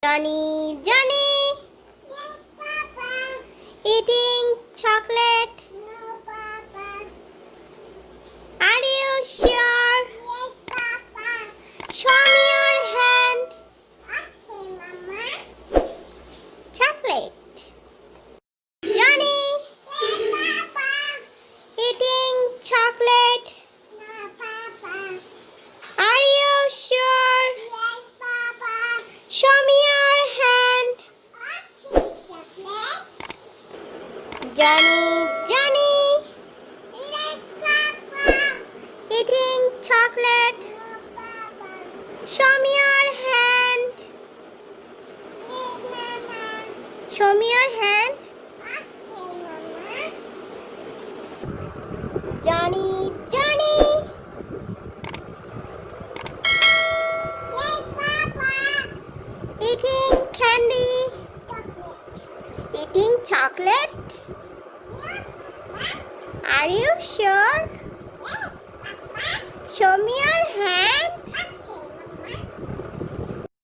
Johnny, Johnny, Yes, Papa. eating chocolate. No, Papa. Are you sure? Yes, Papa. Show me your hand. Okay, Mama. Chocolate. Johnny, Yes, Papa. eating chocolate. No, Papa. Are you sure? Yes, Papa. Show me your hand. Okay, chocolate. Johnny, Johnny, Yes, Papa. eating chocolate. No, Papa. Show me your hand. Yes, Mama. Show me your hand. Okay, Mama. Johnny, Johnny, Yes, Papa. eating candy. Chocolate. Eating chocolate. Yeah, Papa. Are you sure? Yes, Papa. Show me